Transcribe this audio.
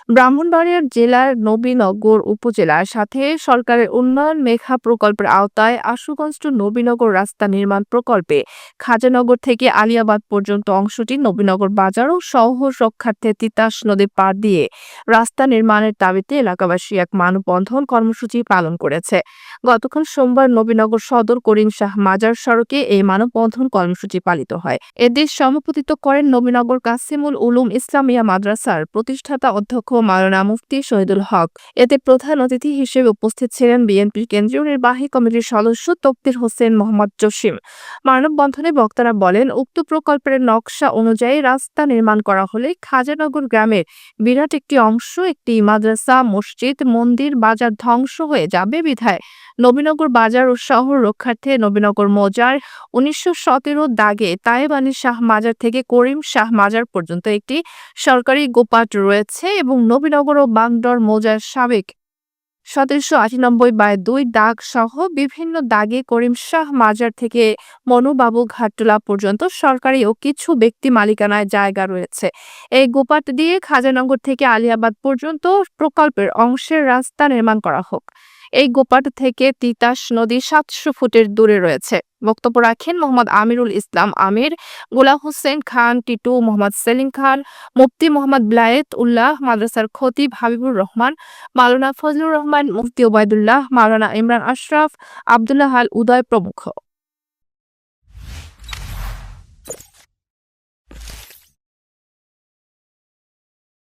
ব্রাহ্মণবাড়িয়া জেলার নবীনগর উপজেলার সাথে সরকারের উন্নয়ন মেঘা প্রকল্পের আওতায় আশুগঞ্জ টু নবীনগর রাস্তা নির্মাণ প্রকল্পে খাজানগর থেকে আলিয়াবাদ পর্যন্ত অংশটি নবীনগর বাজার ও শহর রক্ষার্থে তিতাস নদী পার দিয়ে রাস্তা নির্মাণের দাবিতে এলাকাবাসী এক মানববন্ধন কর্মসূচি পালন করেছে। গতকাল সোমবার নবীনগর সদর করিম শাহ মাজার সড়কে এই মানববন্ধন কর্মসূচি পালিত হয়। এদের সভাপতিত্ব করেন নবীনগর কাসিমুল উলুম ইসলামিয়া মাদ্রাসার প্রতিষ্ঠাতা অধ্যক্ষ মাওলানা মুফতি শহীদুল হক। এতে প্রধান অতিথি হিসেবে উপস্থিত ছিলেন বিএনপির কেন্দ্রীয় নির্বাহী কমিটির সদস্য তকদির হোসেন মোহাম্মদ জসিম। মানববন্ধনে বক্তারা বলেন, উক্ত প্রকল্পের নকশা অনুযায়ী রাস্তা নির্মাণ করা হলে খাজানগর গ্রামের বিরাট একটি অংশ, একটি মাদ্রাসা, মসজিদ, মন্দির, বাজার ধ্বংস হয়ে যাবে বিধায় নবীনগর বাজার ও শহর রক্ষার্থে নবীনগর মৌজার ১৯১৭ দাগে তায়েব আলী শাহ মাজার থেকে করিম শাহ মাজার পর্যন্ত একটি সরকারি গোপাট রয়েছে এবং নবীনগর ও বাগডর মৌজার সাবেক ১৭৯৮/২ দাগ সহ বিভিন্ন দাগে করিম শাহ মাজার থেকে মনুবাবু ঘাটতলা পর্যন্ত সরকারি ও কিছু ব্যক্তি মালিকানায় জায়গা রয়েছে। এই গোপাট দিয়ে খাজানগর থেকে আলিয়াবাদ পর্যন্ত প্রকল্পের অংশের রাস্তা নির্মাণ করা হোক। এই গোপাট থেকে তিতাস নদী ৭০০ ফুটের দূরে রয়েছে। বক্তব্য রাখেন মোহাম্মদ আমিরুল ইসলাম আমির, গোলাম হোসেন খান টিটু, মোহাম্মদ সেলিম খান, মুফতি মোহাম্মদ বিলায়েত উল্লাহ, মাদ্রাসার খতিব হাবিবুর রহমান, মাওলানা ফজলুর রহমান, মুফতি ওবায়দুল্লাহ, মাওলানা ইমরান আশরাফ, আব্দুল্লাহ আল উদয় প্রমুখ।